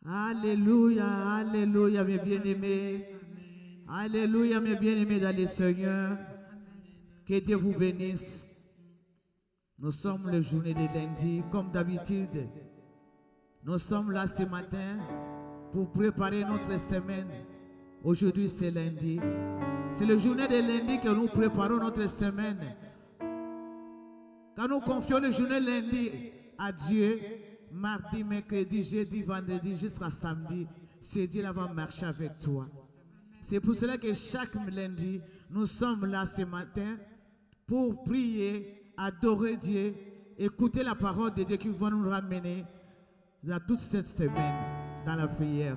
Alléluia, alléluia, mes bien-aimés. Alléluia, mes bien-aimés dans le Seigneur. Que Dieu vous bénisse. Nous sommes le journée de lundi, comme d'habitude. Nous sommes là ce matin pour préparer notre semaine. Aujourd'hui, c'est lundi. C'est le journée de lundi que nous préparons notre semaine. Quand nous confions le journée lundi à Dieu, mardi, mercredi, jeudi, vendredi, jusqu'à samedi, c'est Dieu là va marcher avec toi. C'est pour cela que chaque lundi, nous sommes là ce matin pour prier, adorer Dieu, écouter la parole de Dieu qui va nous ramener dans toute cette semaine, dans la prière.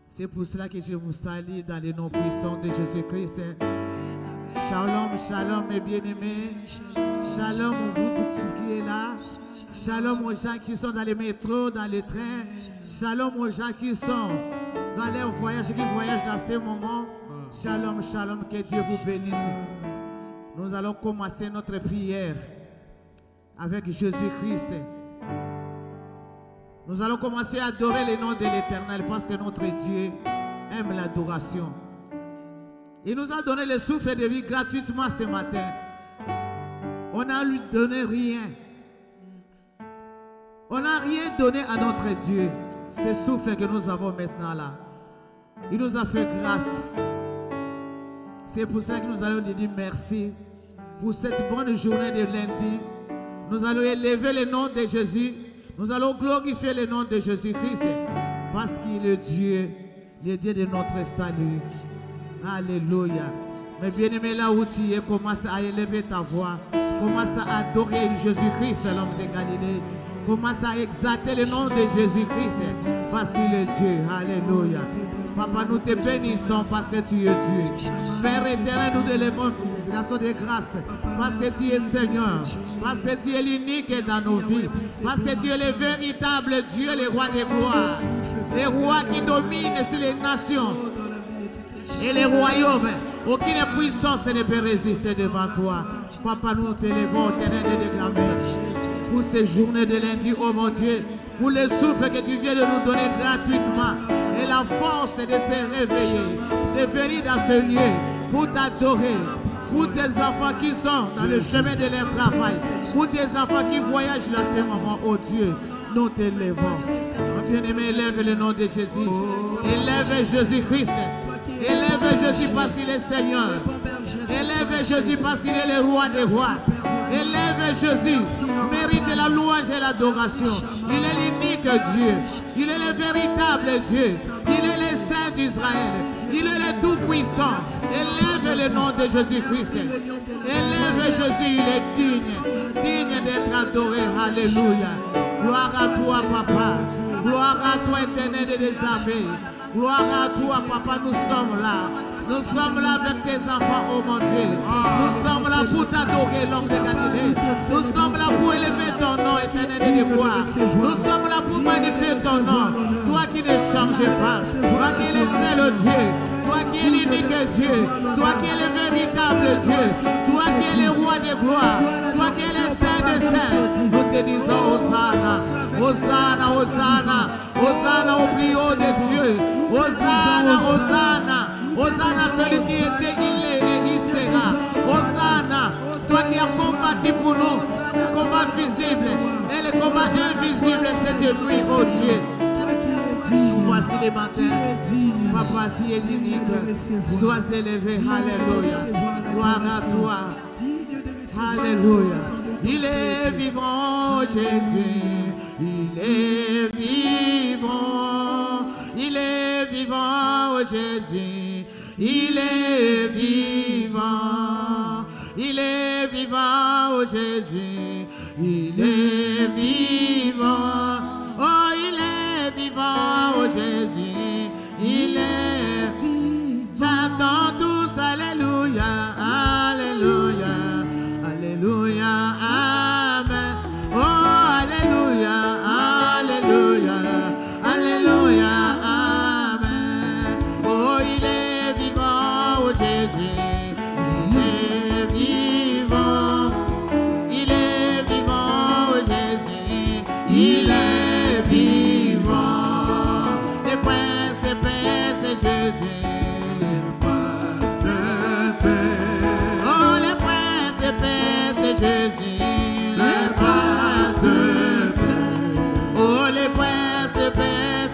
C'est pour cela que je vous salue dans le nom puissant de Jésus-Christ. Shalom, shalom mes bien-aimés. Shalom vous tous qui est là. Shalom aux gens qui sont dans les métros, dans les trains. Shalom aux gens qui sont dans leur voyage, qui voyagent dans ces moments. Shalom, shalom, que Dieu vous bénisse. Nous allons commencer notre prière avec Jésus-Christ. Nous allons commencer à adorer le nom de l'Éternel parce que notre Dieu aime l'adoration. Il nous a donné le souffle de vie gratuitement ce matin. On n'a lui donné rien. On n'a rien donné à notre Dieu. Ce souffle que nous avons maintenant là. Il nous a fait grâce. C'est pour ça que nous allons lui dire merci pour cette bonne journée de lundi. Nous allons élever le nom de Jésus. Nous allons glorifier le nom de Jésus-Christ parce qu'il est Dieu, le Dieu de notre salut. Alléluia. Mais bien-aimé, là où tu es, commence à élever ta voix. Commence à adorer Jésus-Christ, l'homme de Galilée. Commence à exalter le nom de Jésus-Christ parce qu'il est Dieu. Alléluia. Papa, nous te bénissons parce que tu es Dieu. Père éternel, nous te levons de grâce parce que tu es Seigneur, parce que tu es l'unique dans nos vies, parce que tu es le véritable Dieu, le roi des gloires, le roi qui domine sur les nations et les royaumes. Aucune puissance ne peut résister devant toi. Papa, nous te levons au terrain de déclamer pour ces journées de lundi, oh mon Dieu, pour le souffle que tu viens de nous donner gratuitement et la force de se réveiller, de venir dans ce lieu pour t'adorer, pour tes enfants qui sont dans le chemin de leur travail, pour tes enfants qui voyagent dans ce moment, oh Dieu, nous t'élevons. Mon bien-aimé, élève le nom de Jésus, élève Jésus-Christ, élève Jésus parce qu'il est Seigneur, élève Jésus parce qu'il est le roi des rois. Élève Jésus, mérite la louange et l'adoration. Il est l'unique Dieu, il est le véritable Dieu, il est le Saint d'Israël, il est le Tout-Puissant. Élève le nom de Jésus-Christ. Élève Jésus, il est digne d'être adoré. Alléluia. Gloire à toi, Papa. Gloire à toi, Éternel des armées. Gloire à toi, Papa, nous sommes là. Nous sommes là avec tes enfants, oh mon Dieu. Nous sommes là pour t'adorer, l'homme de Galilée. Nous sommes là pour élever ton nom, Éternel de gloire. Nous sommes là pour magnifier ton nom. Toi qui ne changes pas. Toi qui es le seul Dieu. Toi qui es l'unique Dieu. Toi qui es le véritable Dieu. Toi qui es le roi des gloires. Toi qui es le Saint des saints. Nous te disons Hosanna. Hosanna, Hosanna. Hosanna au plus haut des cieux. Hosanna, Hosanna. Hosanna, celui qui était, il est et il sera. Hosanna, toi qui as combattu pour nous, le combat visible et le combat invisible, c'est de lui, oh Dieu. Voici les matins, Papa, tu es unique. Sois élevé, alléluia. Gloire à toi. Alléluia. Il est vivant, Jésus. Il est vivant. Il est vivant, oh Jésus. Il est vivant. Il est vivant, oh Jésus. Il est vivant. Oh, il est vivant, oh Jésus. Il est vivant. J'attends tous, alléluia, alléluia. Alléluia, amen. Oh, alléluia, alléluia, alléluia, amen. Oh, il est vivant, oh Jésus. Il est vivant. Il est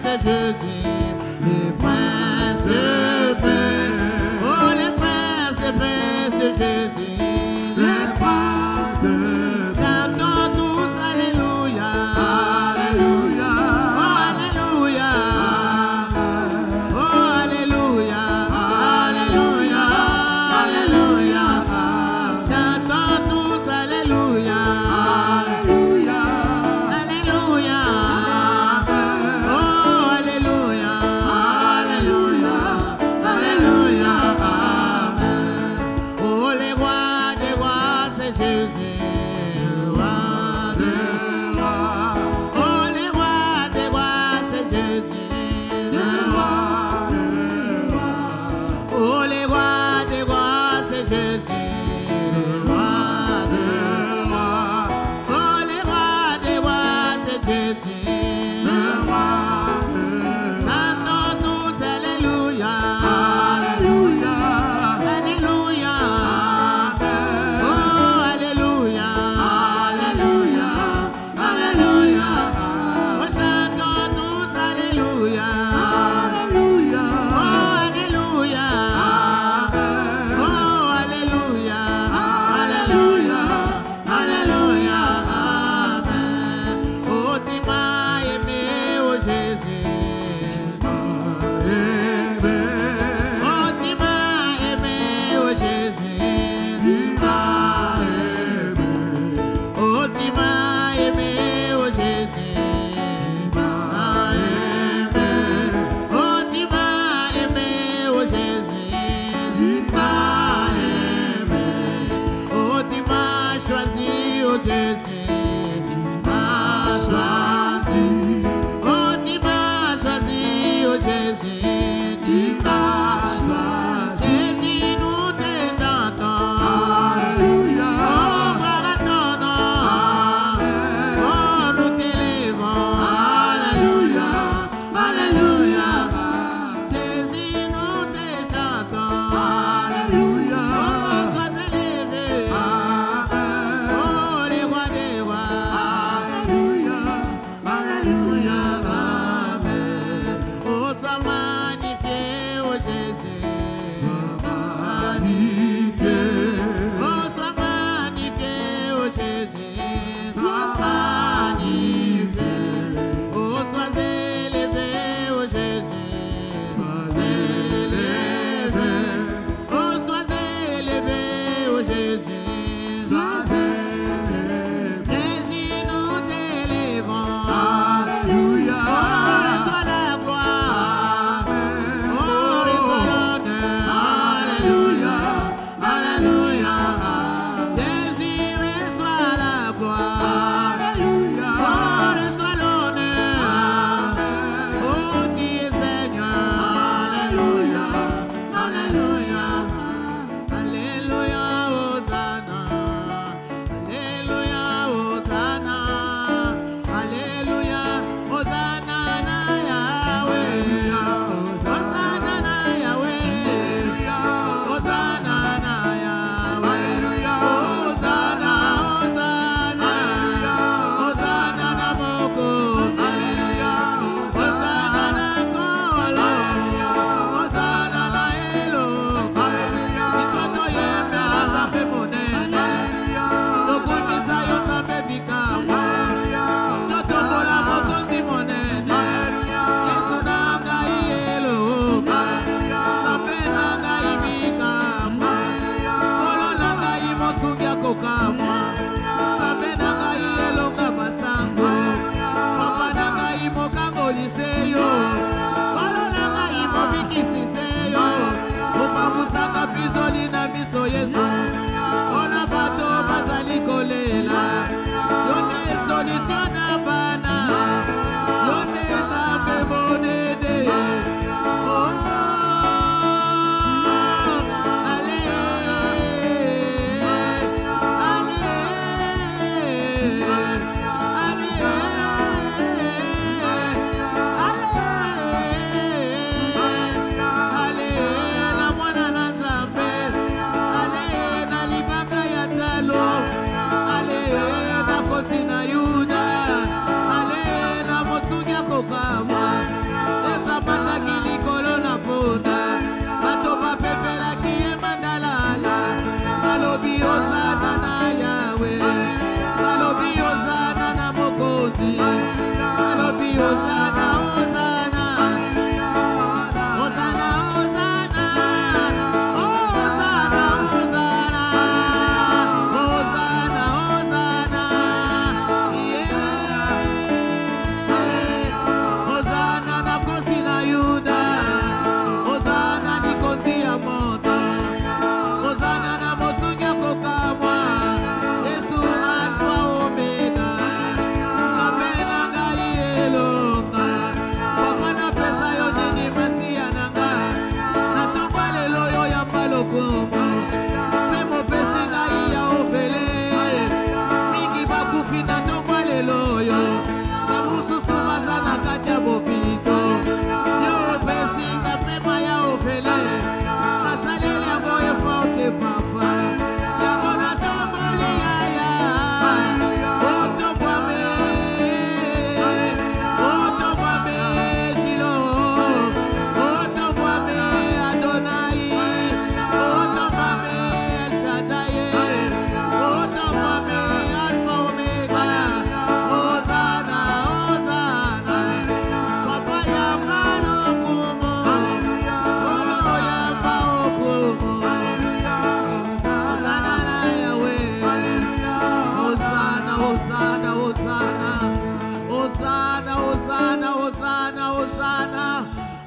c'est Jésus, les princes de paix. Oh, les princes de paix, c'est Jésus, les princes de paix. Chantons tous Alléluia, Alléluia, oh Alléluia, oh Alléluia, Alléluia, Alléluia. Chantons tous Alléluia, Alléluia, Alléluia, oh Alléluia, Alléluia, Alléluia, Amen. Oh les rois des rois, c'est Jésus, le roi des rois. Oh les rois des rois, c'est Jésus, le roi des rois. Oh les rois des rois, c'est Jésus, le roi des rois. Oh les rois des rois, c'est Jésus, le roi des rois. Chantons tous Alléluia, Alléluia, Alléluia, oh Alléluia, Alléluia, Alléluia. Oh chantons tous Alléluia, Alléluia, oh Alléluia, oh Alléluia, Alléluia, Alléluia, Amen. Oh tu m'as aimé, oh Jésus, tu m'as aimé. Oh tu m'as aimé, oh Jésus, tu m'as aimé. Oh tu m'as aimé, oh Jésus, tu m'as aimé. Oh tu m'as aimé, oh Jésus, tu m'as aimé. Oh tu m'as choisi, oh Jésus, tu m'as choisi. Oh tu m'as choisi, oh Jésus, tu m'as choisi. Jésus, nous te chantons, Alléluia, oh gloire à ton nom. Oh nous t'élèvons, Alléluia, Alléluia. Jésus, nous te chantons, Alléluia, oh sois élevé, oh les rois des rois, Alléluia, Alléluia, Amen. Oh sois magnifié, oh Jésus, sois magnifié. Oh sois magnifié, oh Jésus, sois magnifié. Oh sois élevé, oh Jésus, sois élevé. Oh sois élevé, oh Jésus, sois élevé. Jésus, nous t'élèvons, Alléluia, oh reçois la gloire, oh reçois l'honneur, Alléluia, Alléluia. Jésus, reçois la gloire, Alléluia, oh reçois l'honneur, oh tu es Seigneur, Alléluia, Alléluia, Alléluia, Hosanna, Alléluia, Hosanna, Alléluia, Hosanna na Yahweh, Hosanna na Yahweh, Hosanna na Yahweh, Hosanna, Hosanna, Hosanna na Moko, Hosanna na Kolo, Hosanna na Elo, Isoto yembe la Nzambe monene, tokumisa yo Nzambe bikamu, totombola mokonzi monene, Yesu na ngai Elohim, Nzambe na ngai bikamu, Nkolo na ngai mosungi akokamwa, Nzambe na ngai elonga masango, Papa na ngai mokangolise yo, Nkolo na ngai mobikisise yo, opambusaka bizoli na miso Yesu, mpona bato bazali kolela, yo nde solution na bana, yo nde Nzambe monene. Oh, allez, allez, allez,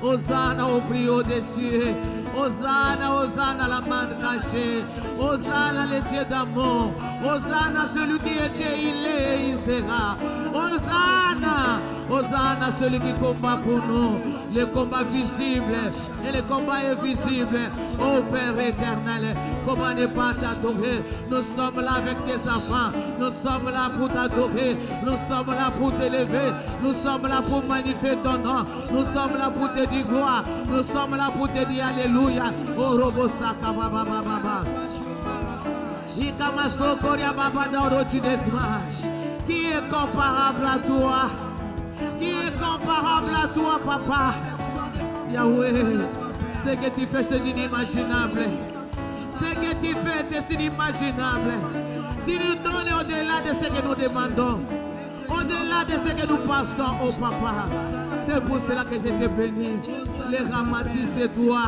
Hosanna au plus haut des cieux. Hosanna, Hosanna la main cachée. Hosanna les dieux d'amour. Hosanna celui qui était, il est, il sera. Hosanna, Hosanna celui qui combat pour nous. Les combats visibles et les combats invisibles. Ô Père éternel, comment ne pas t'adorer? Nous sommes là avec tes enfants. Nous sommes là pour t'adorer. Nous sommes là pour t'élever. Nous sommes là pour magnifier ton nom. Nous sommes là pour te dire gloire. Nous sommes là pour te dire alléluia. Oh Robosaka Baba Baba. Ikamasokoria Baba Dorotidesma. Qui est comparable à toi? Qui est comparable à toi, Papa? Yahweh, ce que tu fais, c'est inimaginable. Ce que tu fais, c'est inimaginable. Tu nous donnes au-delà de ce que nous demandons. Au-delà de ce que nous passons, oh Papa. C'est pour cela que je te bénis. Les ramassis, c'est toi.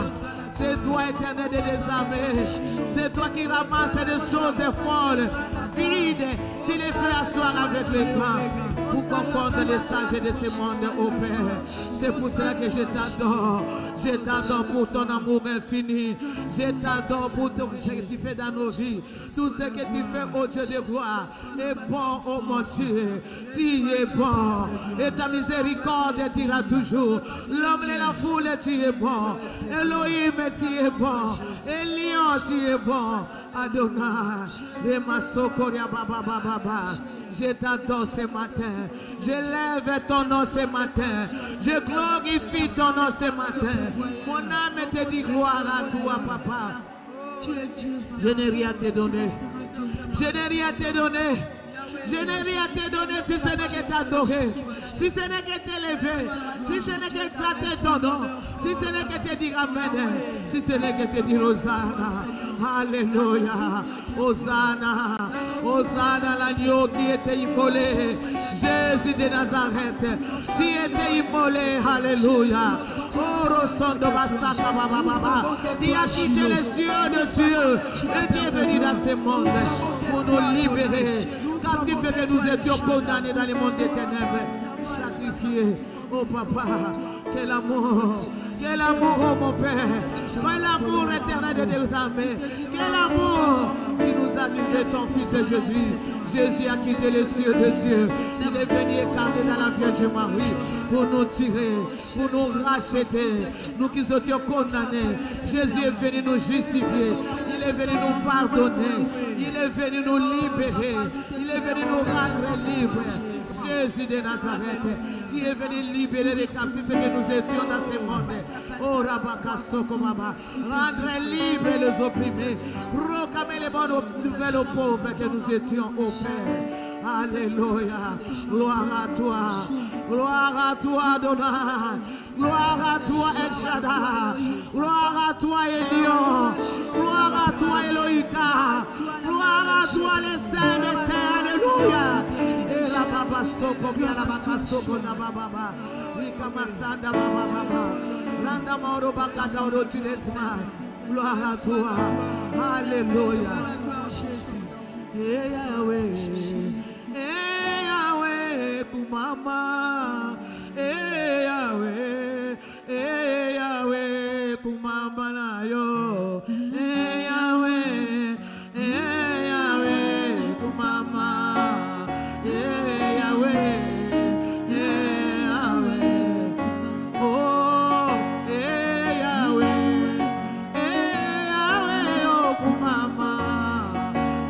C'est toi, éternel des armées. C'est toi qui ramasses des choses folles, vides. Tu les fais asseoir avec les grands pour confondre les sages de ce monde, ô Père. C'est pour cela que je t'adore. Je t'adore pour ton amour infini. Je t'adore pour tout ce que tu fais dans nos vies. Tout ce que tu fais, ô Dieu de gloire, est bon, ô mon Dieu. Tu es bon. Et ta miséricorde dira toujours. L'homme et la foule, tu es bon. Elohim, tu es bon. Elion, tu es bon. Adonai, Remasokoria Baba Baba. Je t'adore ce matin. Je lève ton nom ce matin. Je glorifie ton nom ce matin. Mon âme te dit gloire à toi, Papa. Je n'ai rien à te donner. Je n'ai rien à te donner. Je n'ai rien à te donner si ce n'est que t'adorer, si ce n'est que t'élever, si ce n'est que exalter ton nom, si ce n'est que te dire Amen, si ce n'est que te dire Hosanna. Alléluia. Hosanna. Hosanna l'agneau qui était immolé. Jésus de Nazareth, tu étais immolé. Alléluia. Oh, Rosondo Basaka Baba. Tu as quitté les cieux de cieux et tu es venu dans ce monde pour nous libérer. Car tu fais que nous étions condamnés dans le monde des ténèbres, sacrifiés. Oh Papa, quel amour, oh mon Père, quel amour éternel de Dieu armés, quel amour qui nous a livré ton Fils Jésus. Jésus a quitté les cieux de cieux, il est venu écarter dans la Vierge Marie pour nous tirer, pour nous racheter, nous qui étions condamnés. Jésus est venu nous justifier, il est venu nous pardonner, il est venu nous libérer, il est venu nous rendre libres. Jésus de Nazareth, tu es venu libérer les captifs que nous étions dans ce monde. Oh Rabaka Soko Baba, rendre libres les opprimés, proclamer les bonnes nouvelles aux pauvres que nous étions, au Père. Alléluia, gloire à toi Adonai, gloire à toi El Shaddai, gloire à toi Elion, gloire à toi Elohika, gloire à toi les saints, alléluia. la baba soko bia la baka soko na baba. Rika masada baba. Randa mauro baka da oro tinesma. Gloire à toi. Alléluia. Hey Yahweh. Hey Yahweh kumama. Hey Yahweh. Hey Yahweh kumama na yo. Hey Yahweh. Hey Yahweh kumama. Hey Yahweh. Hey Yahweh. Oh, hey Yahweh. Hey Yahweh oh kumama.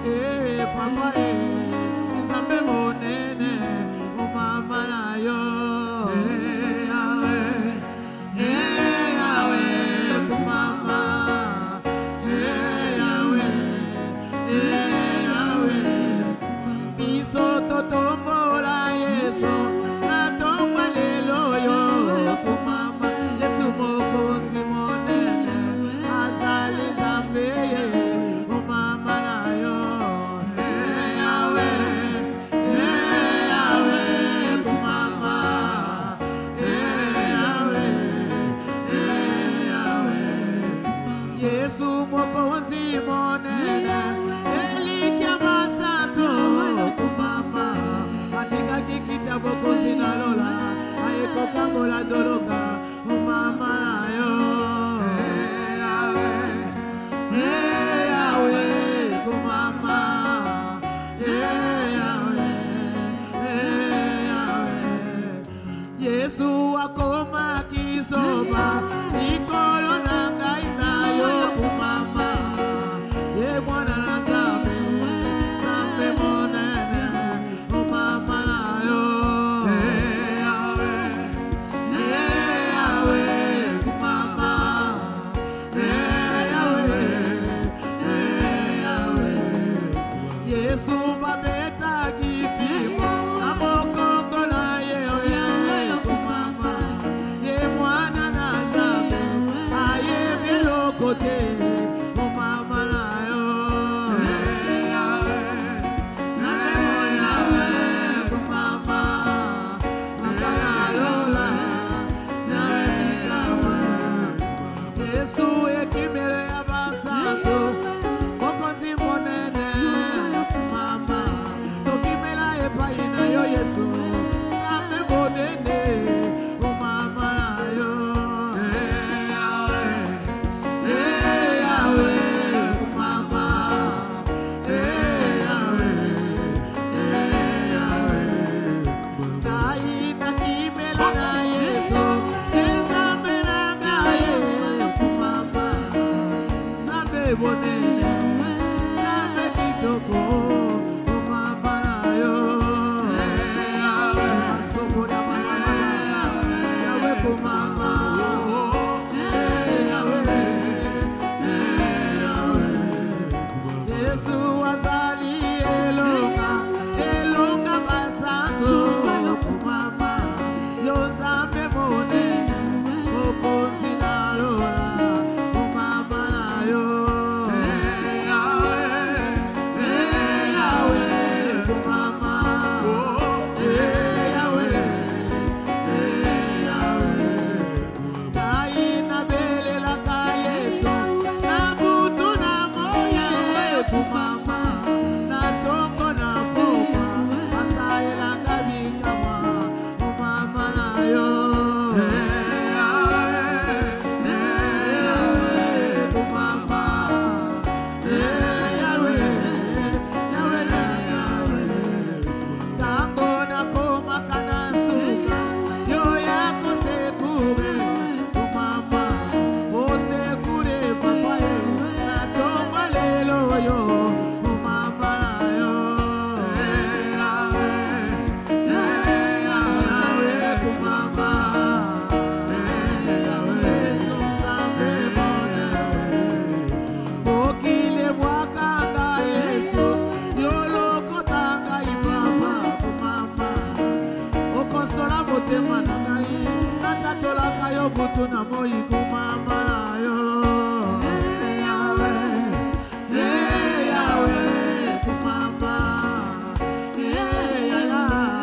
Hey papa hey. Zambe monene kumama na yo. Hey Yahweh. Hey Yahweh kumama. Hey Yahweh. Hey Yahweh. Iso totombola Yesu. Natomba lelo yo kumama. Yesu mokonzi monene. Azali zambe kumama na yo. Hey Yahweh. Hey Yahweh kumama. Hey Yahweh. Hey Yahweh. Yesu mokonzi monene. Elikia masato kumama. Atika kikita bokonzi na lola. Aeko kango la doloka kumama na yo. Hey Yahweh. Hey Yahweh kumama. Hey Yahweh. Hey Yahweh. Yesu akoma kisoba. Nikolo nanga inayo kumama. Ye mwana na nzambe. Nzambe monene. Kumama na yo. Hey Yahweh. Hey Yahweh kumama. Hey Yahweh. Hey Yahweh. Yesu babeta kifimo. Amokongo na ye kumama. Ye mwana na nzambe. Aye bielo kote. Kumama na yo. Hey Yahweh. Hey Yahweh kumama. Makana lola. Hey Yahweh. Yesu ekimele ya basanto. Mokonzi monene kumama. Tokimela epai na yo Yesu. Zambe monene kumama na yo. Hey Yahweh. Hey Yahweh kumama. Hey Yahweh. Hey Yahweh. Naina kimela na Yesu. Zambe na ngaye kumama. Zambe monene. Zambe kitoko kumama na yo. Hey Yahweh. Soko na mama. Yahweh kumama. Hey Yahweh. Hey Yahweh. Yesu azali elonga basanto kumama. Yo Nzambe monene mokonzi na lola kumama na yo. Hey Yahweh. Hey Yahweh kumama. Hey Yahweh. Hey Yahweh. Naina belela ka Yesu. Nabutu na moye kumama. Natongo na puma. Masaela kabikama kumama na yo. Hey Yahweh. Hey Yahweh kumama. Hey Yahweh. Yahweh na Yahweh. Tango na koma kanasuka. Yo yako sekure kumama. O sekure papaye. Natomba lelo yo kumama na yo. Hey Yahweh. Hey Yahweh kumama. Hey Yahweh Nzambe monene. Okile mwakanga Yesu. Yoloko tanga ibaba kumama. Okonsola motema na ngai. Natatolaka yo butu na moi kumama na yo. Hey Yahweh. Hey Yahweh kumama. Hey Yahweh.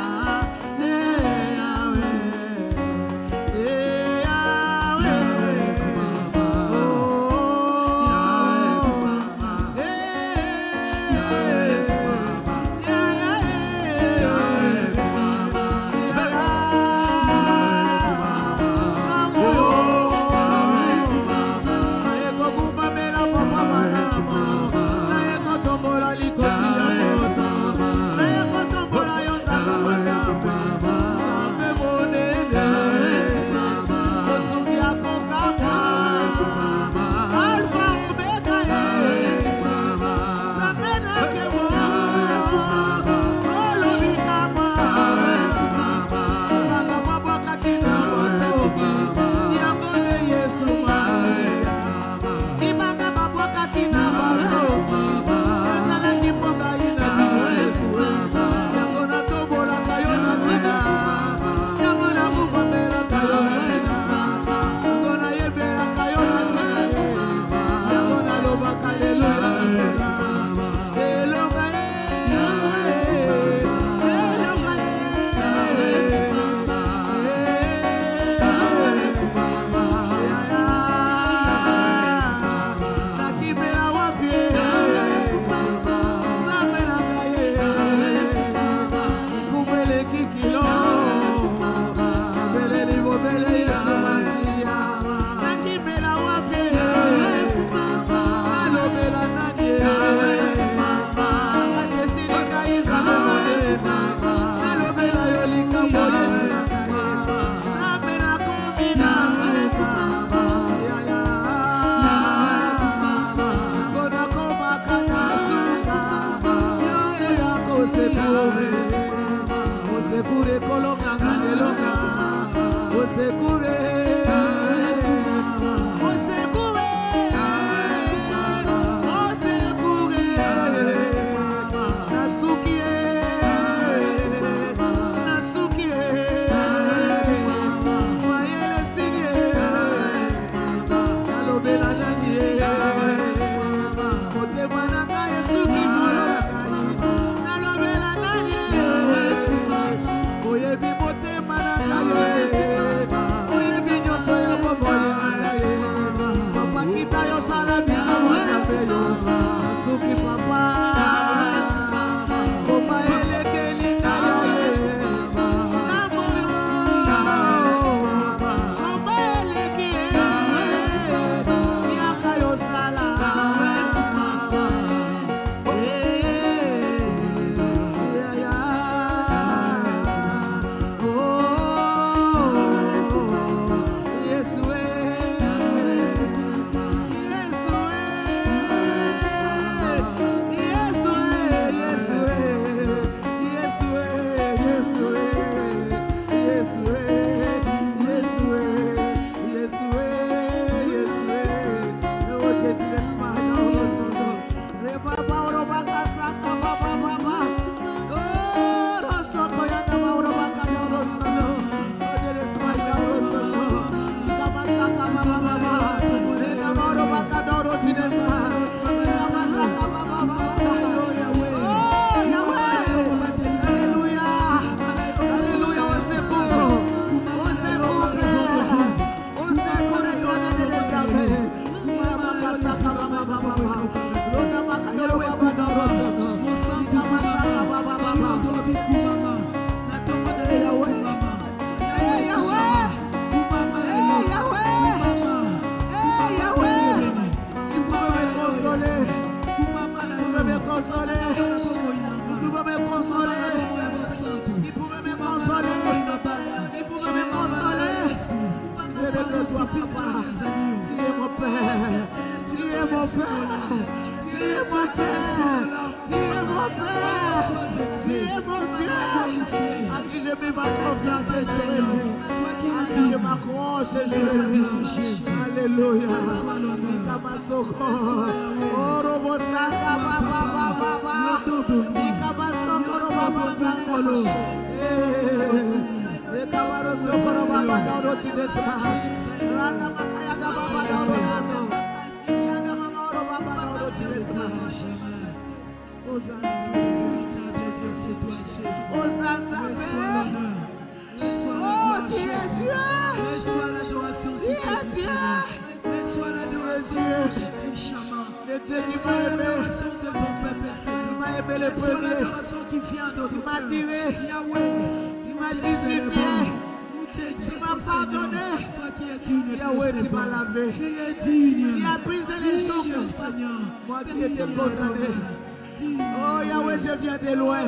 Oh Yahweh, je viens de loin.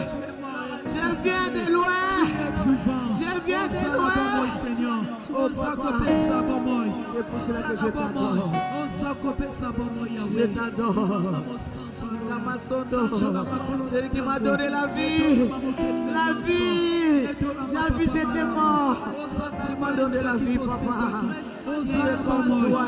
Je viens de loin. Je viens de loin. Oh papa, c'est pour cela que je t'adore. Je t'adore. Celui qui m'a donné la vie. La vie. La vie, j'étais mort. Tu m'as donné la vie, papa. Qui est comme toi,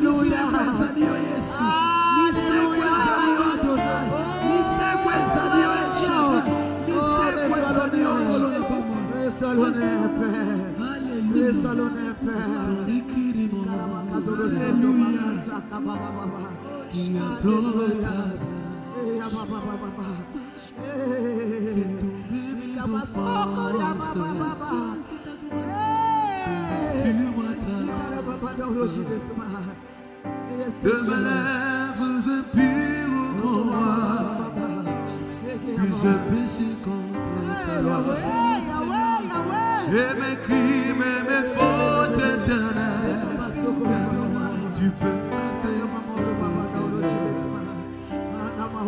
Hallelujah. reçois l'honneur, Père. Qui implore ta de me lève pire au roi, puis je péché contre ta loi. Et mes crimes et mes fautes éternelles, tu peux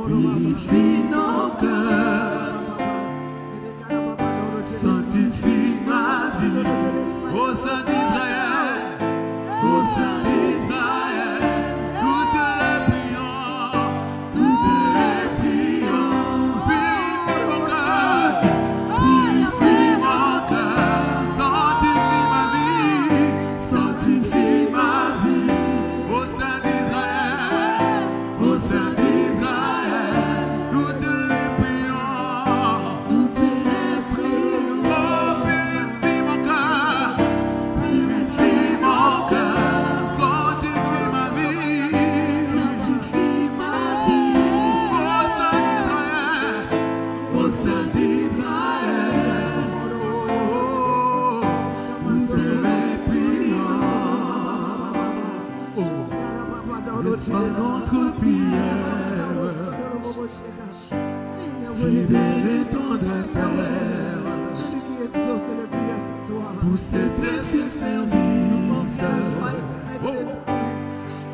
purifie nos cœurs, sanctifie ma vie, au sein d'Israël, au sein d'Israël, nous te les prions, nous te les prions. Purifie mon cœur, sanctifie ma vie, sanctifie ma vie, au sein d'Israël, au sein d'Israël, nous te les prions, nous te les prions. Oh, purifie mon cœur, sanctifie ma vie, sanctifie ma vie, au sein d'Israël, nous te les prions. Reçois notre prière, fidèle et tendre Père, pour ces précieux services,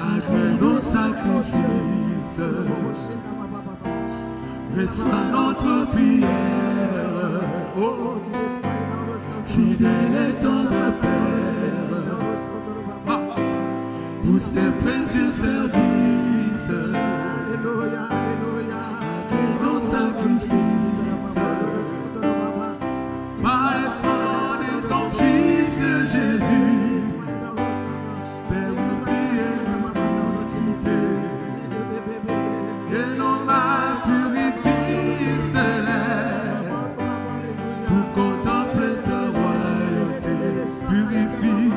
agrée nos sacrifices. Reçois notre prière, fidèle et tendre Père, pour ces précieux services, agrée nos sacrifices. Par les fonds de ton Fils Jésus, Père, oubliez l'iniquité, et non ma purifie céleste, pour contempler ta royauté. Purifie,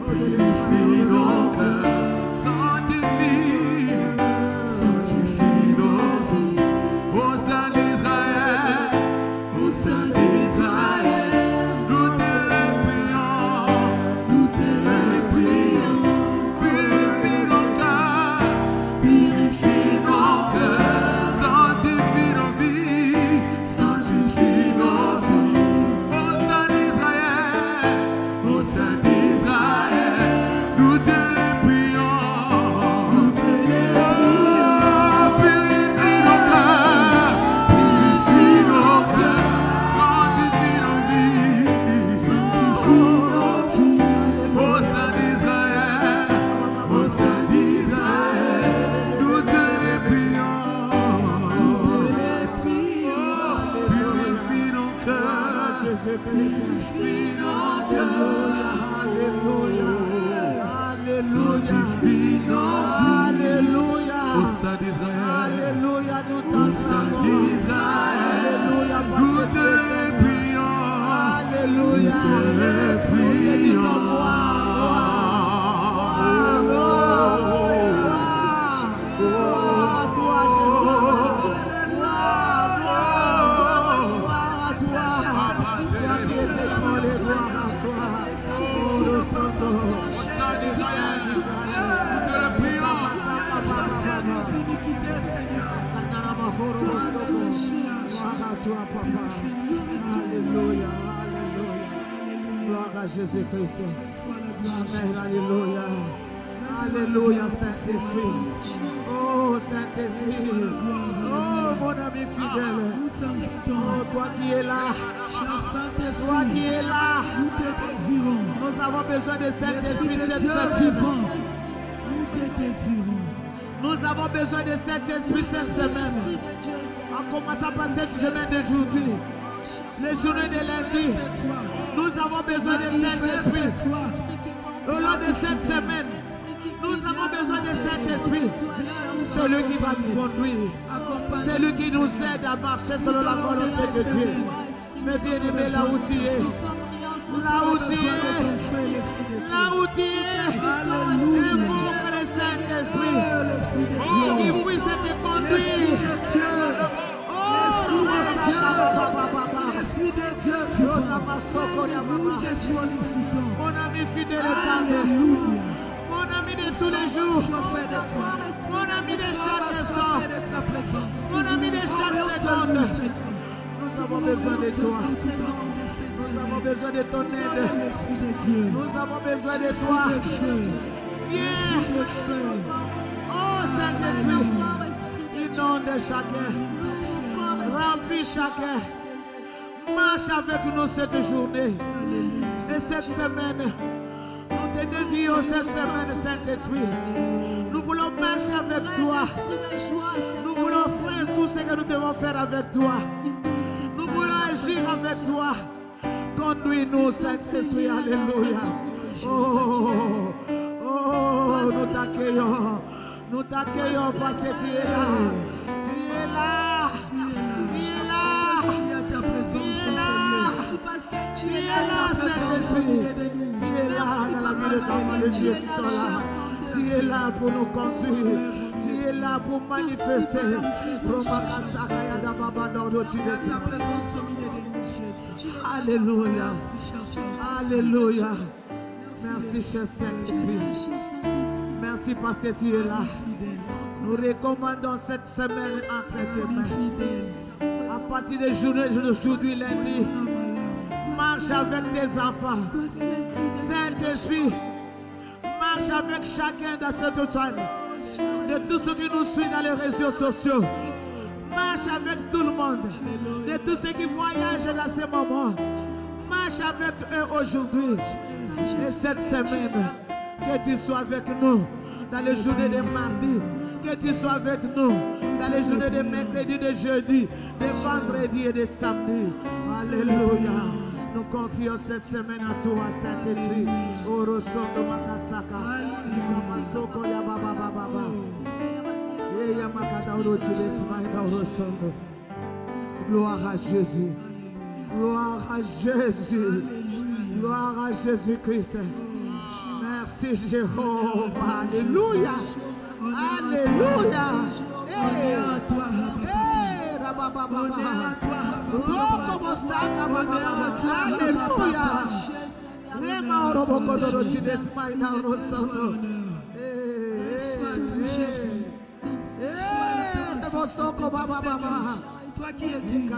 purifie nos cœurs, sanctifie, sanctifie nos vies, au sein d'Israël, au sein d'Israël, nous te les prions, nous te les prions. Purifie nos cœurs, sanctifie nos vies, sanctifie nos vies, au sein d'Israël, au sein d'Israël, nous te les prions, nous te les prions. Purifie nos cœurs, sanctifie nos vies, sanctifie nos vies, au sein d'Israël, nous te les prions, nous te les prions. Purifie nos cœurs, purifie nos cœurs, sanctifie nos vies, au sein d'Israël, au sein d'Israël, nous te les prions, nous te les prions. Alléluia, alléluia. Gloire à Jésus-Christ. Amen, alléluia. Alléluia, Saint-Esprit. Oh, Saint-Esprit. Oh, mon ami fidèle. Oh, toi qui es là. Toi qui es là. Nous te désirons. Nous avons besoin de Saint-Esprit, cette Dieu semaine. vivant. Nous te désirons. Nous avons besoin de Saint-Esprit cette semaine. En commençant par cette semaine d'aujourd'hui, les journées de lundi, nous avons besoin de Saint-Esprit. Au long de cette semaine, nous avons besoin de Saint-Esprit. C'est lui qui va nous conduire. C'est lui qui nous aide à marcher selon la volonté de Dieu. Mais bien aimé, là où tu es, Là où tu es, là où tu es, invoque le Saint-Esprit. Oh, qui puisse te conduire. L'Esprit de Dieu, mon ami fidèle éternel, mon ami de tous les jours, mon ami de chaque instant, mon ami de chaque seconde, nous avons besoin de toi. Nous avons besoin de ton aide. Nous avons besoin de toi. Viens. Oh Saint-Esprit, inonde chacun. Remplis chacun. Marche avec nous cette journée. Et cette semaine, nous te dédions cette semaine, Saint-Esprit. Nous voulons marcher avec toi. Nous voulons faire tout ce que nous devons faire avec toi. Nous voulons agir avec toi. Conduis-nous, Saint-Esprit. Alléluia. Oh, oh, nous t'accueillons. Nous t'accueillons parce que tu es là. Tu es là. Tu es là. Tu es là, Saint-Esprit. Tu es là dans la vie de ton de Dieu qui sont là. Tu es là pour nous conduire. Tu es là pour manifester. Alléluia. Alléluia. Merci, cher Saint-Esprit. Merci parce que tu es là. Nous recommandons cette semaine entre tes mains. À partir des journées d'aujourd'hui, lundi, marche avec tes enfants. Saint-Esprit, marche avec chacun dans cette hôtel. De tous ceux qui nous suivent dans les réseaux sociaux. Marche avec tout le monde. De tous ceux qui voyagent dans ces moments. Marche avec eux aujourd'hui. Et cette semaine, que tu sois avec nous dans les journées de mardi. Que tu sois avec nous dans les journées de mercredi, de jeudi, de vendredi et de samedi. Alléluia. Nous confions cette semaine à toi, Saint-Esprit. Orosondo Makasaka. Masoko ya baba baba. Eya makata orochile smaïda orosondo. Gloire à Jésus. Gloire à Jésus. Gloire à Jésus-Christ. Merci Jéhovah. Alléluia. Alléluia. Alléluia. Toi qui es digne.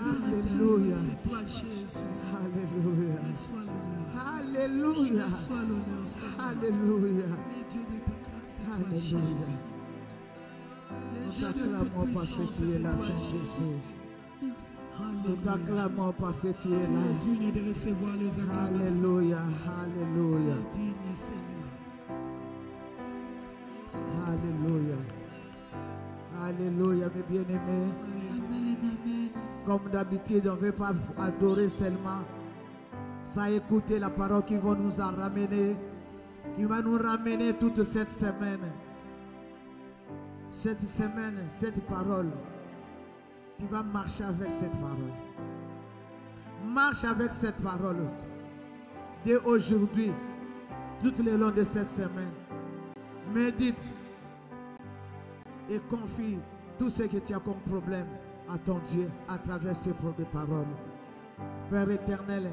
Alléluia. C'est toi Jésus. Alléluia. Alléluia. Alléluia. Alléluia. Nous t'acclamons parce que tu es là, Saint-Jésus. Nous t'acclamons parce que tu es là. Digne de recevoir les acclamations. Alléluia. Alléluia. Digne Seigneur. Alléluia. Alléluia, mes bien-aimés. Comme d'habitude, on ne veut pas adorer seulement. Ça écouter la parole qui va nous en ramener. Qui va nous ramener toute cette semaine. Cette semaine, cette parole. Tu vas marcher avec cette parole. Marche avec cette parole. Dès aujourd'hui, tout le long de cette semaine. Médite. Et confie tout ce que tu as comme problème à ton Dieu à travers ces paroles. Père éternel,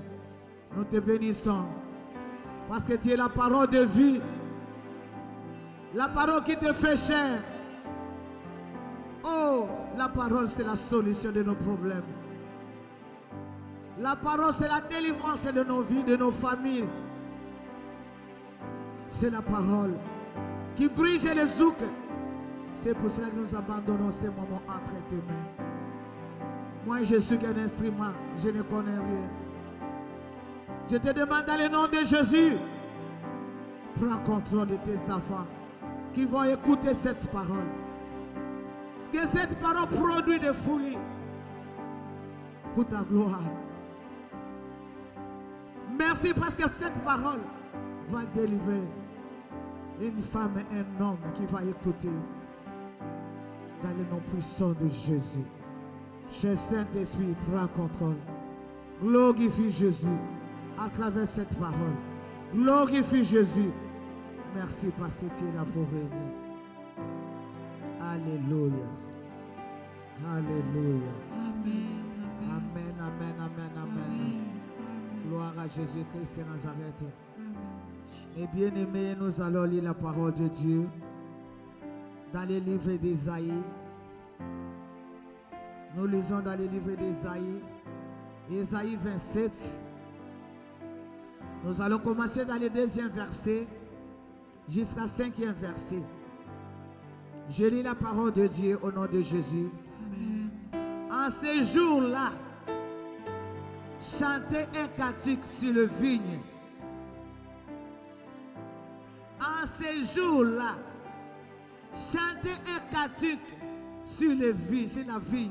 nous te bénissons parce que tu es la parole de vie, la parole qui te fait chair. Oh, la parole c'est la solution de nos problèmes. La parole c'est la délivrance de nos vies, de nos familles. C'est la parole qui brise les zouks. C'est pour cela que nous abandonnons ces moments entre tes mains. Moi, je suis qu'un instrument. Je ne connais rien. Je te demande dans le nom de Jésus, prends contrôle de tes enfants qui vont écouter cette parole. Que cette parole produise des fruits pour ta gloire. Merci parce que cette parole va délivrer une femme et un homme qui va écouter. Dans le nom puissant de Jésus. Cher Saint-Esprit, prends contrôle. Glorifie Jésus à travers cette parole. Glorifie Jésus. Merci parce que tu es là pour régner. Alléluia. Alléluia. Amen. Amen, amen, amen, amen. Gloire à Jésus-Christ de Nazareth. Et bien aimés, nous allons lire la parole de Dieu dans les livres d'Ésaïe. Nous lisons dans les livres d'Ésaïe, Ésaïe 27. Nous allons commencer dans le 2e verset jusqu'à 5e verset. Je lis la parole de Dieu au nom de Jésus. Amen. En ces jours-là, chantez un cantique sur le vigne. En ces jours-là, chantez un cantique sur la vigne.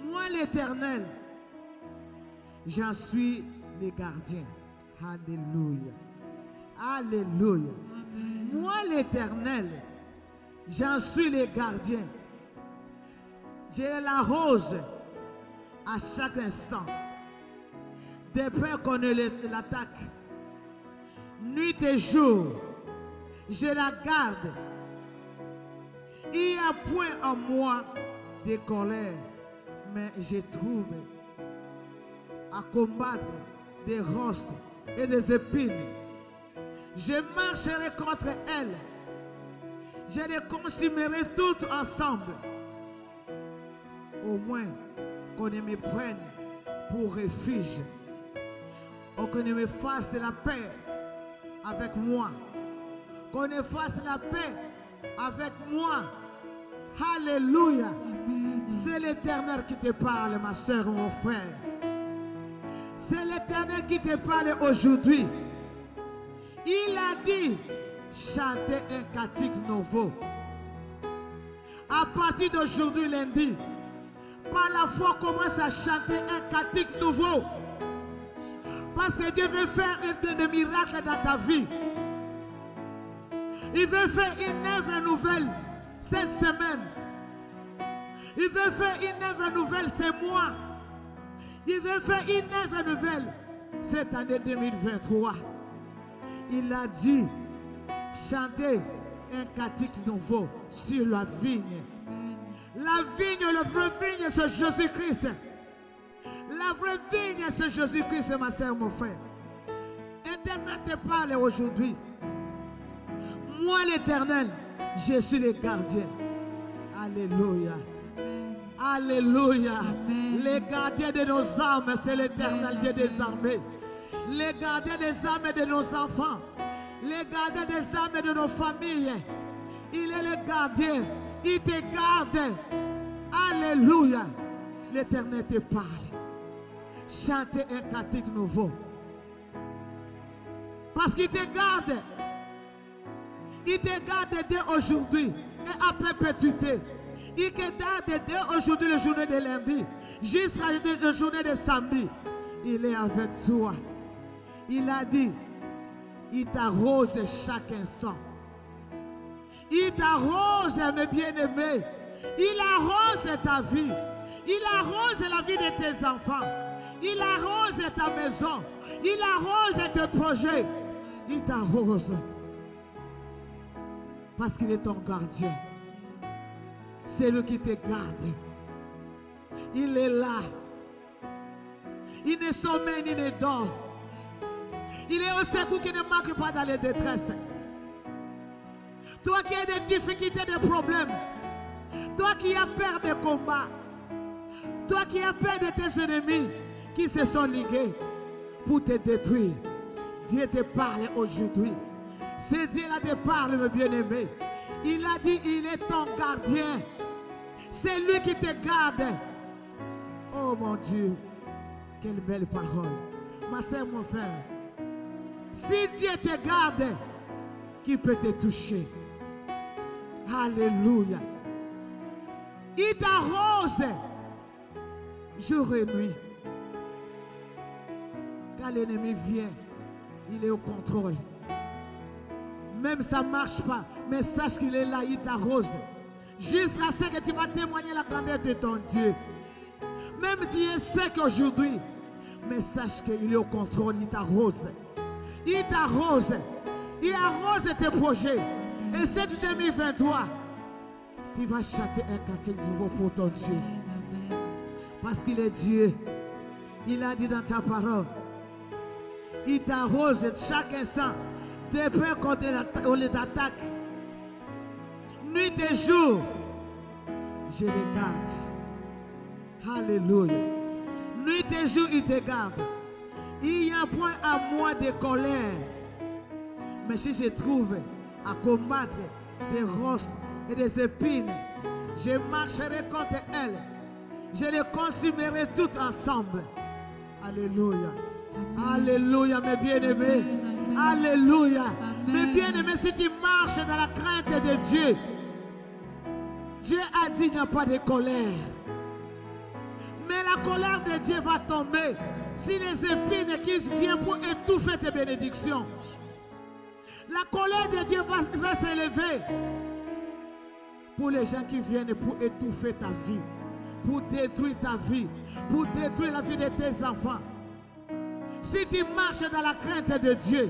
Moi, l'Éternel, j'en suis le gardien. Alléluia. Alléluia. Amen. Moi, l'Éternel, j'en suis le gardien. Je l'arrose à chaque instant. De peur qu'on ne l'attaque. Nuit et jour, je la garde. Il n'y a point en moi de colère, mais je trouve à combattre des rosses et des épines. Je marcherai contre elles. Je les consumerai toutes ensemble. Au moins qu'on ne me prenne pour refuge. Ou qu'on ne me fasse la paix avec moi. Qu'on ne fasse la paix avec moi. Alléluia. C'est l'Éternel qui te parle, ma soeur, mon frère. C'est l'Éternel qui te parle aujourd'hui. Il a dit, chantez un cantique nouveau. À partir d'aujourd'hui, lundi, par la foi, commence à chanter un cantique nouveau. Parce que Dieu veut faire des miracles dans ta vie. Il veut faire une œuvre nouvelle cette semaine. Il veut faire une œuvre nouvelle ce mois. Il veut faire une œuvre nouvelle cette année 2023. Il a dit, chantez un cantique nouveau sur la vigne. La vigne, le vrai vigne, c'est Jésus-Christ. La vraie vigne, c'est Jésus-Christ, ma soeur, mon frère. Éternel te parle aujourd'hui. Moi, l'Éternel, je suis le gardien. Alléluia. Alléluia. Le gardien de nos âmes, c'est l'Éternel Dieu des armées. Le gardien des âmes de nos enfants. Le gardien des âmes de nos familles. Il est le gardien. Il te garde. Alléluia. L'Éternel te parle. Chantez un cantique nouveau. Parce qu'il te garde. Il te garde dès aujourd'hui et à perpétuité. Il te garde dès aujourd'hui, la journée de lundi, jusqu'à la journée de samedi. Il est avec toi. Il a dit, il t'arrose chaque instant. Il t'arrose, mes bien-aimés. Il arrose ta vie. Il arrose la vie de tes enfants. Il arrose ta maison. Il arrose tes projets. Il t'arrose. Parce qu'il est ton gardien. C'est lui qui te garde. Il est là. Il ne sommeille ni ne dort. Il est au secours qui ne manque pas dans les détresses. Toi qui as des difficultés, des problèmes. Toi qui as peur des combats. Toi qui as peur de tes ennemis qui se sont ligués pour te détruire. Dieu te parle aujourd'hui. C'est Dieu là te parle, mon bien-aimé. Il a dit, il est ton gardien. C'est lui qui te garde. Oh mon Dieu, quelle belle parole. Ma soeur, mon frère, si Dieu te garde, qui peut te toucher? Alléluia. Il t'arrose jour et nuit. Quand l'ennemi vient, il est au contrôle. Même ça ne marche pas, mais sache qu'il est là, il t'arrose. jusqu'à ce que tu vas témoigner la grandeur de ton Dieu. Même tu es sec aujourd'hui, mais sache qu'il est au contrôle, il t'arrose. Il t'arrose. Il arrose tes projets. Et cette 2023, tu vas chanter un cantique nouveau pour ton Dieu. Parce qu'il est Dieu. Il a dit dans ta parole, il t'arrose chaque instant. Des peurs contre les attaques. Nuit et jour, je les garde. Alléluia. Nuit et jour, il te garde. Il n'y a point à moi de colère. Mais si je trouve à combattre des roses et des épines, je marcherai contre elles. Je les consumerai toutes ensemble. Alléluia. Alléluia, mes bien-aimés. Alléluia. Mes bien-aimés, si tu marches dans la crainte de Dieu, Dieu a dit qu'il n'y a pas de colère. Mais la colère de Dieu va tomber si les épines qui viennent pour étouffer tes bénédictions. La colère de Dieu va s'élever pour les gens qui viennent pour étouffer ta vie, pour détruire ta vie, pour détruire la vie de tes enfants. Si tu marches dans la crainte de Dieu,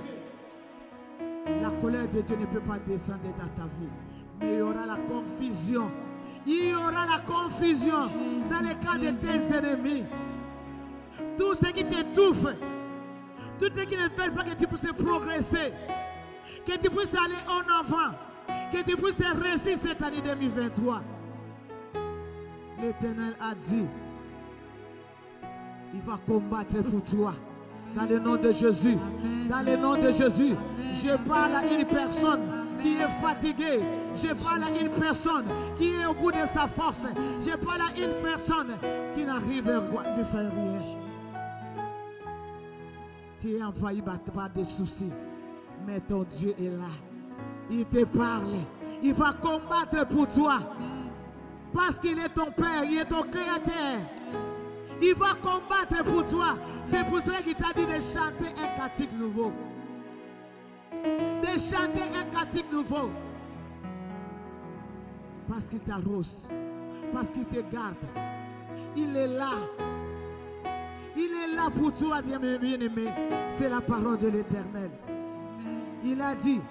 la colère de Dieu ne peut pas descendre dans ta vie. Mais il y aura la confusion. Il y aura la confusion dans le cas de tes ennemis. Tout ce qui t'étouffe, tout ce qui ne fait pas que tu puisses progresser, que tu puisses aller en avant, que tu puisses réussir cette année 2023. L'Éternel a dit, il va combattre pour toi. Dans le nom de Jésus. Dans le nom de Jésus. Je parle à une personne qui est fatiguée. Je parle à une personne qui est au bout de sa force. Je parle à une personne qui n'arrive à ne faire rien. Tu es envahi par des soucis. Mais ton Dieu est là. Il te parle. Il va combattre pour toi. Parce qu'il est ton Père. Il est ton Créateur. Il va combattre pour toi. C'est pour cela qu'il t'a dit de chanter un cantique nouveau. De chanter un cantique nouveau. Parce qu'il t'arrose. Parce qu'il te garde. Il est là. Il est là pour toi, bien-aimé. C'est la parole de l'Éternel. Il a dit,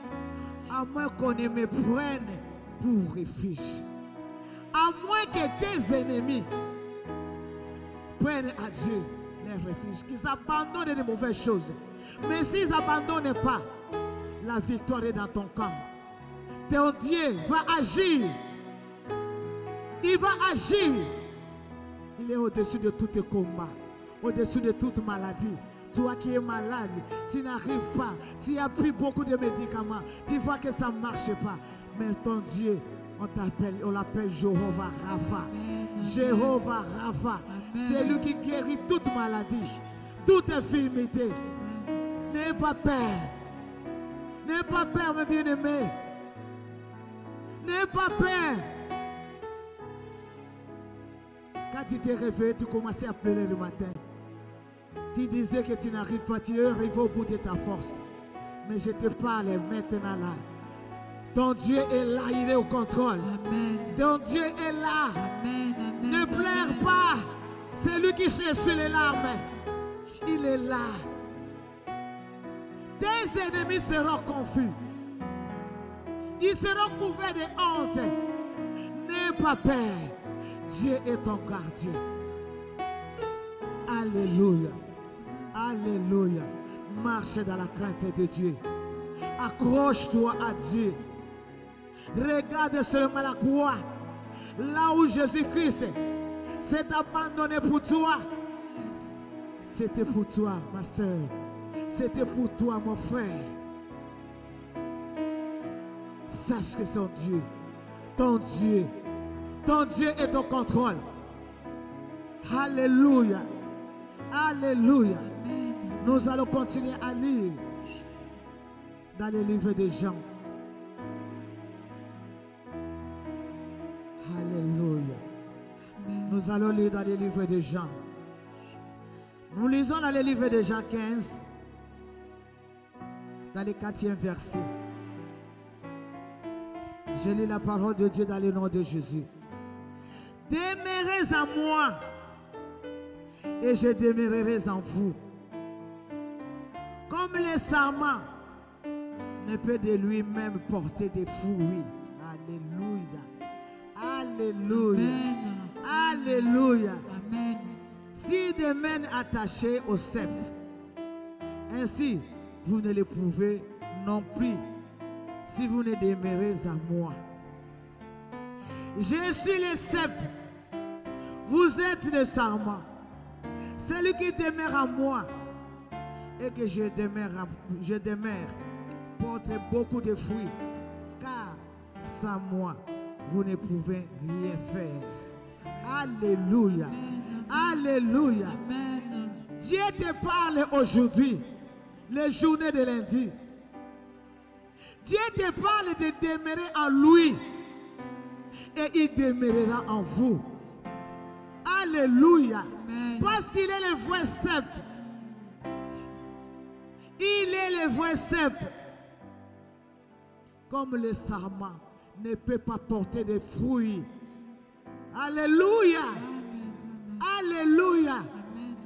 à moins qu'on ne me prenne pour refuge. À moins que tes ennemis prennent à Dieu les refuges, qu'ils abandonnent les mauvaises choses. Mais s'ils n'abandonnent pas, la victoire est dans ton camp. Ton Dieu va agir. Il va agir. Il est au-dessus de tous tes combats, au-dessus de toute maladie. Toi qui es malade, tu n'arrives pas, tu as pris beaucoup de médicaments, tu vois que ça ne marche pas. Mais ton Dieu, on l'appelle Jéhovah Rapha. Jéhovah Rapha. C'est lui qui guérit toute maladie, toute infirmité. N'aie pas peur. N'aie pas peur, mes bien-aimés. N'aie pas peur. Quand tu t'es réveillé, tu commençais à pleurer le matin. Tu disais que tu n'arrives pas, tu es arrivé au bout de ta force. Mais je te parle maintenant là. Ton Dieu est là, il est au contrôle. Amen. Ton Dieu est là. Amen, amen, ne pleure pas. C'est lui qui essuie les larmes. Il est là. Tes ennemis seront confus. Ils seront couverts de honte. N'aie pas peur. Dieu est ton gardien. Alléluia. Alléluia. Marche dans la crainte de Dieu. Accroche-toi à Dieu. Regarde seulement la croix. Là où Jésus-Christ s'est abandonné pour toi. C'était pour toi, ma soeur. C'était pour toi, mon frère. Sache que son Dieu, ton Dieu est au contrôle. Alléluia. Alléluia. Nous allons continuer à lire dans les livres de Jean. Alléluia. Nous allons lire dans les livres de Jean. Nous lisons dans les livres de Jean 15, dans le 4e verset. Je lis la parole de Dieu dans le nom de Jésus. Demeurez en moi et je demeurerai en vous. Comme le sarment ne peut de lui-même porter des fruits. Alléluia. Alléluia. Amen. Alléluia. Amen. Si des mains attachées au cep, ainsi vous ne le pouvez non plus si vous ne demeurez en moi. Je suis le cep, vous êtes le sarment. Celui qui demeure en moi et que je demeure porte beaucoup de fruits, car sans moi, vous ne pouvez rien faire. Alléluia. Alléluia. Amen. Dieu te parle aujourd'hui, les journées de lundi. Dieu te parle de demeurer en lui et il demeurera en vous. Alléluia. Amen. Parce qu'il est le vrai cep. Il est le vrai cep. Comme le sarment ne peut pas porter de fruits. Alléluia. Alléluia. Amen.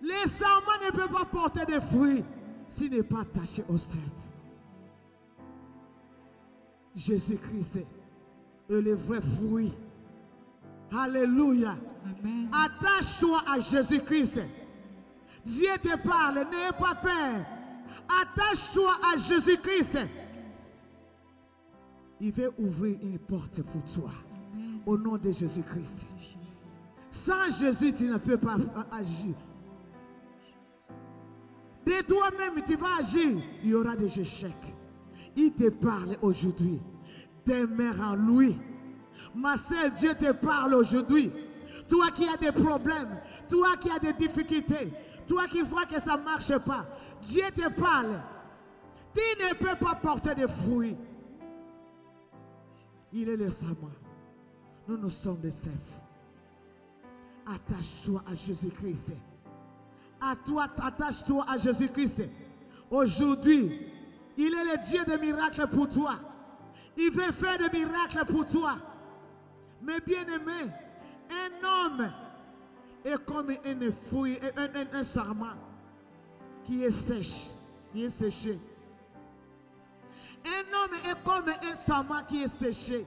Le sarment ne peut pas porter de fruits s'il n'est pas attaché au cep. Jésus-Christ est le vrai fruit. Alléluia. Amen. Attache-toi à Jésus-Christ. Dieu te parle, n'aie pas peur. Attache-toi à Jésus-Christ. Il veut ouvrir une porte pour toi. Amen. Au nom de Jésus-Christ. Sans Jésus, tu ne peux pas agir. De toi-même, tu vas agir. Il y aura des échecs. Il te parle aujourd'hui. Demeure en lui. Ma soeur, Dieu te parle aujourd'hui. Toi qui as des problèmes, toi qui as des difficultés, toi qui vois que ça ne marche pas, Dieu te parle. Tu ne peux pas porter de fruits. Il est le sarment. Nous sommes des cèpes. Attache-toi à Jésus-Christ. Attache-toi à Jésus-Christ. Aujourd'hui, il est le Dieu des miracles pour toi. Il veut faire des miracles pour toi. Mais bien aimé, un homme est comme un fruit, un sarment qui est sèche, qui est séché. Un homme est comme un sarment qui est séché.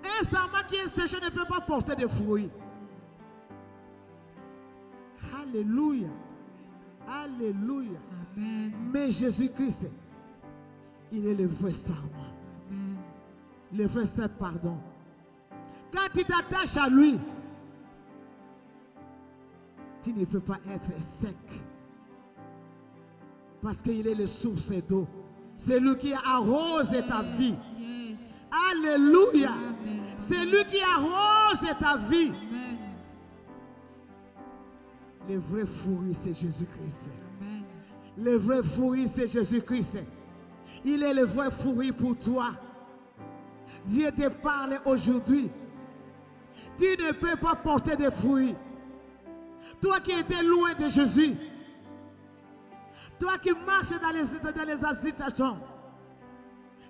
Un sarment qui est séché ne peut pas porter de fruits. Alléluia. Alléluia. Amen. Mais Jésus-Christ, il est le vrai sarment. Amen. Le vrai cep, pardon. Quand tu t'attaches à lui, tu ne peux pas être sec. Parce qu'il est le source d'eau. C'est lui qui arrose ta vie. Yes. Alléluia. Amen. C'est lui qui arrose ta vie. Amen. Le vrai fruit, c'est Jésus-Christ. Amen. Le vrai fruit, c'est Jésus-Christ. Il est le vrai fruit pour toi. Dieu te parle aujourd'hui. Tu ne peux pas porter de fruits. Toi qui étais loin de Jésus. Toi qui marches dans les hésitations.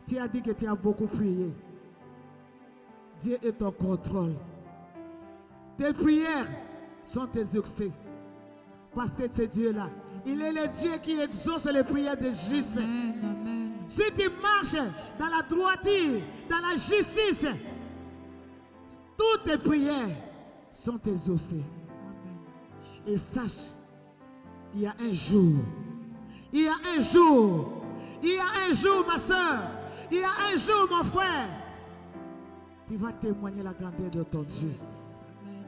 Tu as dit que tu as beaucoup prié. Dieu est en contrôle. Tes prières sont exaucées. Parce que c'est Dieu là. Il est le Dieu qui exauce les prières des justes. Amen. Amen. Si tu marches dans la droiture, dans la justice, toutes tes prières sont exaucées. Et sache, il y a un jour, il y a un jour, il y a un jour, ma soeur, il y a un jour, mon frère, tu vas témoigner la grandeur de ton Dieu.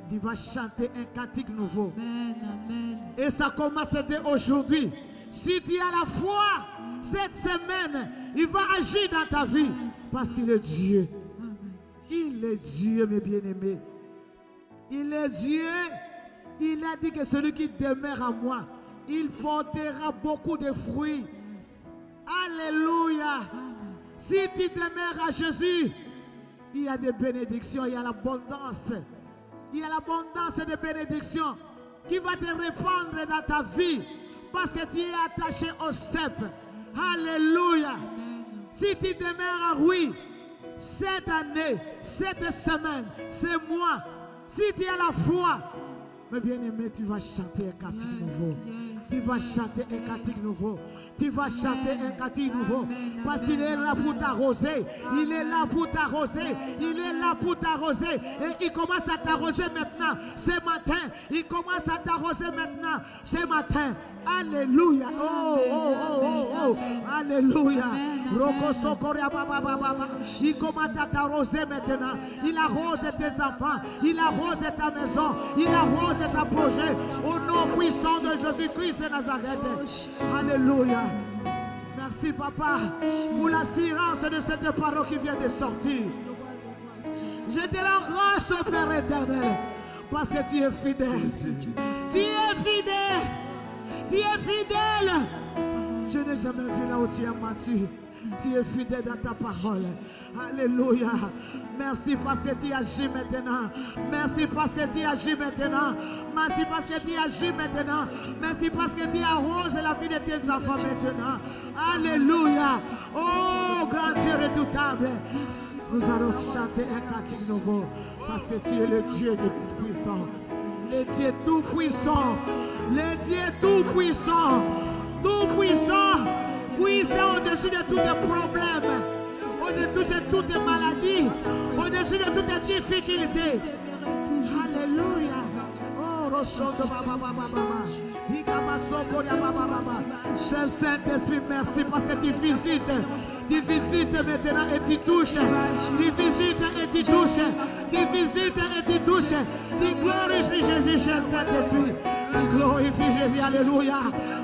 Tu vas chanter un cantique nouveau. Amen. Amen. Et ça commence dès aujourd'hui. Si tu as la foi, cette semaine, il va agir dans ta vie. Parce qu'il est Dieu. Amen. Il est Dieu, mes bien-aimés. Il est Dieu. Il a dit que celui qui demeure en moi, il portera beaucoup de fruits. Alléluia. Amen. Si tu demeures à Jésus, il y a des bénédictions, il y a l'abondance. Il y a l'abondance de bénédictions qui va te répandre dans ta vie parce que tu es attaché au cep. Alléluia. Amen. Si tu demeures oui, cette année, cette semaine, ces mois, si tu as la foi, mais bien aimé, tu vas chanter un cantique nouveau. Tu vas chanter un cantique nouveau. Tu vas chanter un cantique nouveau. Parce qu'il est là pour t'arroser. Il est là pour t'arroser. Il est là pour t'arroser. Et il commence à t'arroser maintenant. Ce matin. Il commence à t'arroser maintenant. Ce matin. Alléluia. Oh, oh, oh, oh, oh. Alléluia. Il commence à t'arroser maintenant. Il arrose tes enfants. Il arrose ta maison. Il arrose ta projet. Au nom puissant de Jésus-Christ de Nazareth. Alléluia. Merci papa pour l'assurance de cette parole qui vient de sortir. Je te rends grâce au Père éternel parce que tu es fidèle. Tu es fidèle. Tu es fidèle. Je n'ai jamais vu là où tu as menti. Tu es fidèle dans ta parole. Alléluia. Merci parce que tu agis maintenant. Merci parce que tu agis maintenant. Merci parce que tu agis maintenant. Merci parce que tu arroses la vie de tes enfants maintenant. Alléluia. Oh, grand Dieu redoutable. Nous allons chanter un cantique nouveau. Parce que tu es le Dieu tout-puissant. Le Dieu tout-puissant. Le Dieu tout-puissant. Tout-puissant. Puissant au-dessus de tous les problèmes. Au-dessus de toutes les maladies. Au-dessus de toutes les difficultés. Alléluia. Oh, Rochondo Baba Baba Baba. Cher Saint-Esprit, merci parce que tu visites. Tu visites maintenant et tu touches. Tu visites et tu touches. Tu visites et tu touches. Tu glorifies Jésus, cher Saint-Esprit. Tu glorifies Jésus, alléluia.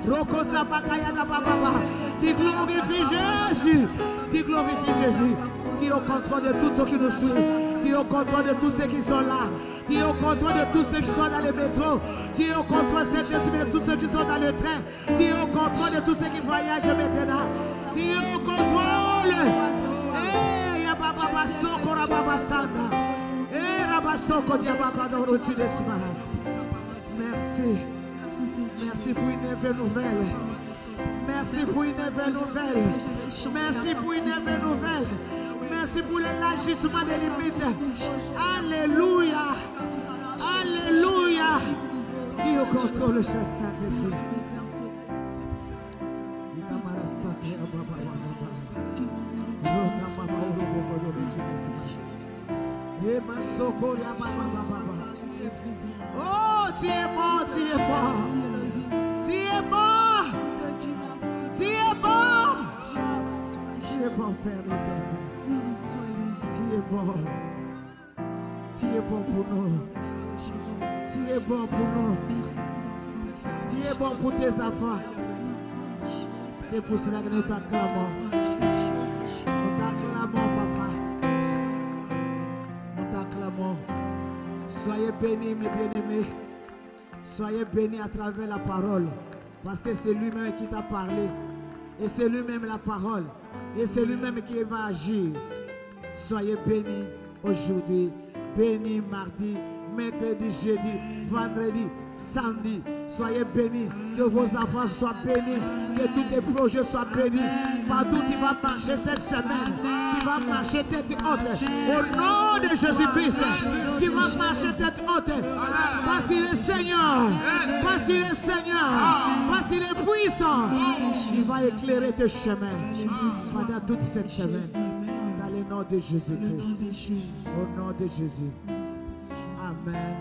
Rokosa Bakayana Baba. Tu glorifies Jésus. Tu glorifies Jésus. Tu es au contrôle de tous ceux qui nous suivent. Tu es au contrôle de tous ceux qui sont là. Tu es au contrôle de tous ceux qui sont dans le métro. Tu es au contrôle de tous ceux qui sont dans le train. Tu es au contrôle de tous ceux qui voyagent maintenant. Tu es au contrôle. Eh, Yababa Soko Rababa Sanda. Eh, Rabasoko Diabakadoro Chidesma. Merci. Merci pour une nouvelle nouvelle. Merci pour une nouvelle nouvelle. Merci pour une nouvelle nouvelle. Merci pour l'élargissement des limites. Alléluia. Alléluia. Qui au contrôle le cher Saint-Esprit. Oh, tu es bon, tu es bon. Tu es bon. Tu es bon. Tu es bon, Père éternel. Tu es bon. Tu es bon pour nous. Tu es bon pour nous. Tu es bon pour tes enfants. C'est pour cela que nous t'acclamons. Nous t'acclamons, papa. Nous t'acclamons. Soyez bénis, mes bien-aimés. Soyez bénis à travers la parole. Parce que c'est lui-même qui t'a parlé. Et c'est lui-même la parole. Et c'est lui-même qui va agir. Soyez bénis aujourd'hui. Bénis mardi, mercredi, jeudi, vendredi, samedi. Soyez bénis. Que vos enfants soient bénis. Que tous tes projets soient bénis. Partout tu vas marcher cette semaine. Tu vas marcher tête haute. Au nom de Jésus-Christ. Tu vas marcher tête haute. Parce qu'il est Seigneur. Parce qu'il est Seigneur. Parce qu'il est puissant. Il va éclairer tes chemins. Pendant toute cette semaine. Dans le nom de Jésus-Christ. Au nom de Jésus. Amen.